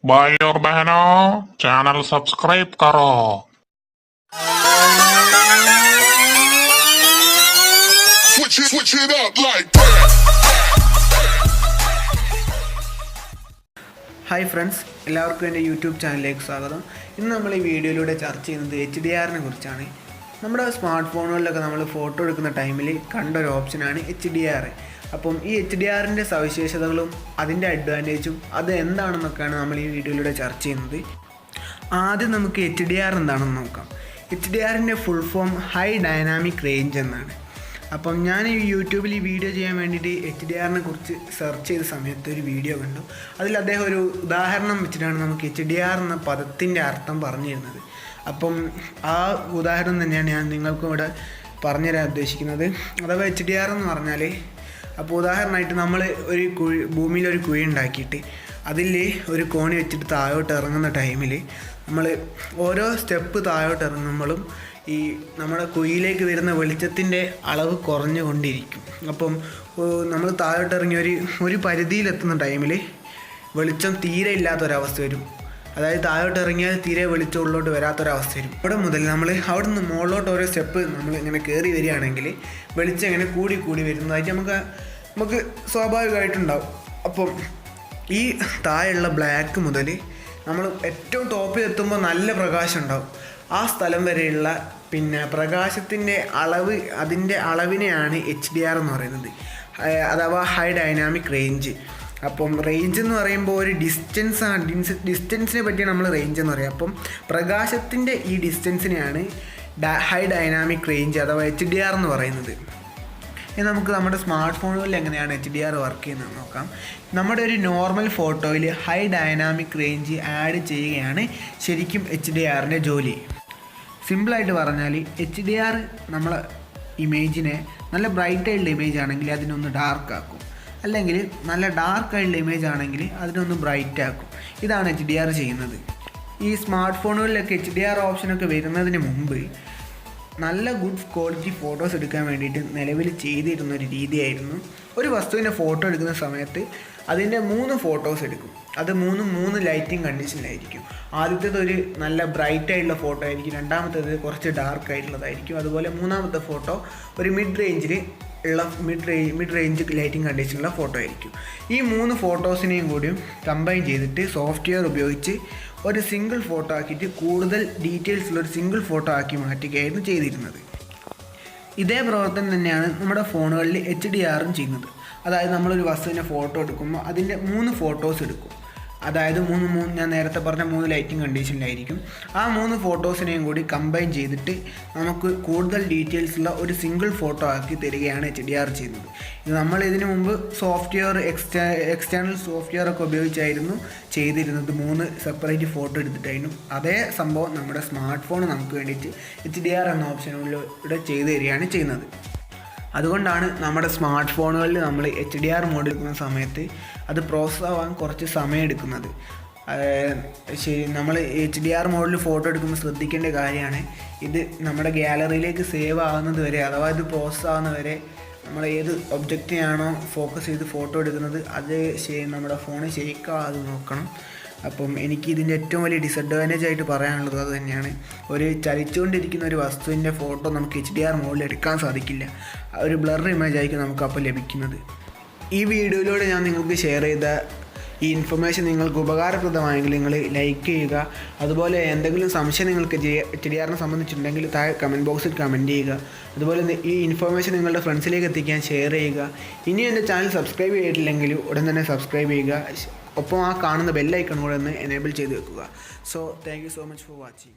भाई और बहनों, चैनल सब्सक्राइब करो। Switch it up like that. Hi friends, എല്ലാവർക്കും എൻ്റെ യൂട്യൂബ് ചാനലിലേക്ക് സ്വാഗതം. ഇന്ന് നമ്മൾ ഈ വീഡിയോയിലൂടെ ചർച്ച ചെയ്യുന്നത് HDRനെ കുറിച്ചാണ്. നമ്മുടെ സ്മാർട്ട് ഫോണുകളിലൊക്കെ നമ്മൾ ഫോട്ടോ എടുക്കുന്ന ടൈമിൽ കണ്ടൊരു ഓപ്ഷനാണ് HDR. അപ്പം ഈ HDRൻ്റെ സവിശേഷതകളും അതിൻ്റെ അഡ്വാൻറ്റേജും അത് എന്താണെന്നൊക്കെയാണ് നമ്മൾ ഈ വീഡിയോയിലൂടെ ചർച്ച ചെയ്യുന്നത്. ആദ്യം നമുക്ക് HDR എന്താണെന്ന് നോക്കാം. HDRൻ്റെ full form high dynamic range എന്നാണ്. അപ്പം ഞാൻ ഈ യൂട്യൂബിൽ ഈ വീഡിയോ ചെയ്യാൻ വേണ്ടിയിട്ട് HDRനെ കുറിച്ച് സെർച്ച് ചെയ്ത സമയത്ത് ഒരു വീഡിയോ കണ്ടു. അതിൽ അദ്ദേഹം ഒരു ഉദാഹരണം വെച്ചിട്ടാണ് നമുക്ക് HDR എന്ന പദത്തിൻ്റെ അർത്ഥം പറഞ്ഞു തരുന്നത്. അപ്പം ആ ഉദാഹരണം തന്നെയാണ് ഞാൻ നിങ്ങൾക്കും ഇവിടെ പറഞ്ഞു തരാൻ ഉദ്ദേശിക്കുന്നത്. അഥവാ HDR എന്ന് പറഞ്ഞാൽ, അപ്പോൾ ഉദാഹരണമായിട്ട് നമ്മൾ ഒരു ഭൂമിയിലൊരു കുഴി ഉണ്ടാക്കിയിട്ട് അതിൽ ഒരു കോണി വെച്ചിട്ട് താഴോട്ട് ഇറങ്ങുന്ന ടൈമിൽ നമ്മൾ ഓരോ സ്റ്റെപ്പ് താഴോട്ട് ഇറങ്ങുമ്പോഴും ഈ നമ്മുടെ കുഴിയിലേക്ക് വരുന്ന വെളിച്ചത്തിൻ്റെ അളവ് കുറഞ്ഞുകൊണ്ടിരിക്കും. അപ്പം നമ്മൾ താഴോട്ട് ഇറങ്ങി ഒരു പരിധിയിലെത്തുന്ന ടൈമിൽ വെളിച്ചം തീരെ ഇല്ലാത്തൊരവസ്ഥ വരും. അതായത് താഴോട്ട് ഇറങ്ങിയാൽ തീരെ വെളിച്ചം ഉള്ളോട്ട് വരാത്തൊരവസ്ഥ വരും. അവിടെ മുതൽ നമ്മൾ അവിടെ നിന്ന് മുകളിലോട്ട് ഓരോ സ്റ്റെപ്പ് നമ്മൾ ഇങ്ങനെ കയറി വരികയാണെങ്കിൽ വെളിച്ചം ഇങ്ങനെ കൂടി വരുന്നതായിട്ട് നമുക്ക് സ്വാഭാവികമായിട്ടുണ്ടാവും. അപ്പം ഈ താഴെയുള്ള ബ്ലാക്ക് മുതൽ നമ്മൾ ഏറ്റവും ടോപ്പിൽ എത്തുമ്പോൾ നല്ല പ്രകാശം ഉണ്ടാവും. ആ സ്ഥലം വരെയുള്ള പ്രകാശത്തിൻ്റെ അളവ്, അതിൻ്റെ അളവിനെയാണ് HDR എന്ന് പറയുന്നത്, അഥവാ ഹൈ ഡൈനാമിക് റേഞ്ച്. അപ്പം റേഞ്ച് എന്ന് പറയുമ്പോൾ ഒരു ഡിസ്റ്റൻസിനെ പറ്റിയാണ് നമ്മൾ റേഞ്ച് എന്ന് പറയുക. അപ്പം പ്രകാശത്തിൻ്റെ ഈ ഡിസ്റ്റൻസിനെയാണ് ഹൈ ഡൈനാമിക് റേഞ്ച് അഥവാ HDR എന്ന് പറയുന്നത്. ഇനി നമുക്ക് നമ്മുടെ സ്മാർട്ട് ഫോണുകളിൽ എങ്ങനെയാണ് HDR വർക്ക് ചെയ്യുന്നത് നോക്കാം. നമ്മുടെ ഒരു നോർമൽ ഫോട്ടോയിൽ ഹൈ ഡൈനാമിക് റേഞ്ച് ആഡ് ചെയ്യുകയാണ് ശരിക്കും HDRൻ്റെ ജോലി. സിമ്പിളായിട്ട് പറഞ്ഞാൽ HDR നമ്മളെ ഇമേജിനെ നല്ല ബ്രൈറ്റ് ആയിട്ടുള്ള ഇമേജ് ആണെങ്കിൽ അതിനൊന്ന് ഡാർക്ക് ആക്കും, അല്ലെങ്കിൽ നല്ല ഡാർക്ക് ആയിട്ടുള്ള ഇമേജ് ആണെങ്കിൽ അതിനൊന്ന് ബ്രൈറ്റ് ആക്കും. ഇതാണ് HDR ചെയ്യുന്നത്. ഈ സ്മാർട്ട് ഫോണുകളിലൊക്കെ HDR ഓപ്ഷനൊക്കെ വരുന്നതിന് മുമ്പ് നല്ല ഗുഡ് ക്വാളിറ്റി ഫോട്ടോസ് എടുക്കാൻ വേണ്ടിയിട്ട് നിലവിൽ ചെയ്തിരുന്നൊരു രീതിയായിരുന്നു, ഒരു വസ്തുവിൻ്റെ ഫോട്ടോ എടുക്കുന്ന സമയത്ത് അതിൻ്റെ 3 ഫോട്ടോസ് എടുക്കും. അത് മൂന്ന് ലൈറ്റിംഗ് കണ്ടീഷനിലായിരിക്കും. ആദ്യത്തേത് ഒരു നല്ല ബ്രൈറ്റ് ആയിട്ടുള്ള ഫോട്ടോ ആയിരിക്കും, രണ്ടാമത്തേത് കുറച്ച് ഡാർക്ക് ആയിട്ടുള്ളതായിരിക്കും, അതുപോലെ മൂന്നാമത്തെ ഫോട്ടോ ഒരു മിഡ് റേഞ്ച് ലൈറ്റിംഗ് കണ്ടീഷനുള്ള ഫോട്ടോ ആയിരിക്കും. ഈ 3 ഫോട്ടോസിനെയും കൂടിയും കമ്പൈൻ ചെയ്തിട്ട് സോഫ്റ്റ്വെയർ ഉപയോഗിച്ച് ഒരു സിംഗിൾ ഫോട്ടോ ആക്കിയിട്ട് കൂടുതൽ ഡീറ്റെയിൽസ് ഉള്ള ഒരു സിംഗിൾ ഫോട്ടോ ആക്കി മാറ്റുകയായിരുന്നു ചെയ്തിരുന്നത്. ഇതേ പ്രവർത്തനം തന്നെയാണ് നമ്മുടെ ഫോണുകളിൽ HDRും ചെയ്യുന്നത്. അതായത് നമ്മളൊരു വസ്തുവിനെ ഫോട്ടോ എടുക്കുമ്പോൾ അതിൻ്റെ 3 ഫോട്ടോസ് എടുക്കും. അതായത് ഞാൻ നേരത്തെ പറഞ്ഞ 3 ലൈറ്റിംഗ് കണ്ടീഷനിലായിരിക്കും. ആ 3 ഫോട്ടോസിനെയും കൂടി കമ്പൈൻ ചെയ്തിട്ട് നമുക്ക് കൂടുതൽ ഡീറ്റെയിൽസ് ഉള്ള ഒരു സിംഗിൾ ഫോട്ടോ ആക്കി തരികയാണ് HDR ചെയ്യുന്നത്. ഇത് നമ്മൾ ഇതിനു മുമ്പ് സോഫ്റ്റ്വെയർ എക്സ്റ്റേണൽ സോഫ്റ്റ്വെയർ ഒക്കെ ഉപയോഗിച്ചായിരുന്നു ചെയ്തിരുന്നത്. 3 സെപ്പറേറ്റ് ഫോട്ടോ എടുത്തിട്ടായിരുന്നു. അതേ സംഭവം നമ്മുടെ സ്മാർട്ട് ഫോൺ നമുക്ക് വേണ്ടിയിട്ട് HDR എന്ന ഓപ്ഷനിലൂടെ ചെയ്തു തരികയാണ് ചെയ്യുന്നത്. അതുകൊണ്ടാണ് നമ്മുടെ സ്മാർട്ട് ഫോണുകളിൽ നമ്മൾ HDR മോഡ് എടുക്കുന്ന സമയത്ത് അത് പ്രോസസ്സ് ആവാൻ കുറച്ച് സമയം എടുക്കുന്നത്. നമ്മൾ HDR മോഡിൽ ഫോട്ടോ എടുക്കുമ്പോൾ ശ്രദ്ധിക്കേണ്ട കാര്യമാണ്, ഇത് നമ്മുടെ ഗ്യാലറിയിലേക്ക് സേവ് ആകുന്നത് വരെ, അഥവാ ഇത് പ്രോസസ്സ് ആകുന്ന വരെ നമ്മൾ ഏത് ഒബ്ജക്റ്റിനാണോ ഫോക്കസ് ചെയ്ത് ഫോട്ടോ എടുക്കുന്നത് അത് നമ്മുടെ ഫോണ് ഷെയ്ക്കാതെ നോക്കണം. അപ്പം എനിക്ക് ഇതിൻ്റെ ഏറ്റവും വലിയ ഡിസഡ്വാൻറ്റേജ് ആയിട്ട് പറയാനുള്ളത് അത് തന്നെയാണ്. ഒരു ചലിച്ചുകൊണ്ടിരിക്കുന്ന ഒരു വസ്തുവിൻ്റെ ഫോട്ടോ നമുക്ക് HDR മോഡിൽ എടുക്കാൻ സാധിക്കില്ല. ഒരു ബ്ലർ ഇമേജ് ആയിരിക്കും നമുക്ക് അപ്പോൾ ലഭിക്കുന്നത്. ഈ വീഡിയോയിലൂടെ ഞാൻ നിങ്ങൾക്ക് ഷെയർ ചെയ്ത ഈ ഇൻഫർമേഷൻ നിങ്ങൾക്ക് ഉപകാരപ്രദമായെങ്കിൽ നിങ്ങൾ ലൈക്ക് ചെയ്യുക. അതുപോലെ എന്തെങ്കിലും സംശയം നിങ്ങൾക്ക് HDRനെ സംബന്ധിച്ചിട്ടുണ്ടെങ്കിൽ താഴെ കമൻറ്റ് ബോക്സിൽ കമൻറ്റ് ചെയ്യുക. അതുപോലെ ഈ ഇൻഫർമേഷൻ നിങ്ങളുടെ ഫ്രണ്ട്സിലേക്ക് എത്തിക്കാൻ ഷെയർ ചെയ്യുക. ഇനി എൻ്റെ ചാനൽ സബ്സ്ക്രൈബ് ചെയ്തിട്ടില്ലെങ്കിൽ ഉടൻ തന്നെ സബ്സ്ക്രൈബ് ചെയ്യുക. ഒപ്പം ആ കാണുന്ന ബെൽ ഐക്കൺ കൂടെ ഒന്ന് എനേബിൾ ചെയ്ത് വെക്കുക. So thank you so much for watching.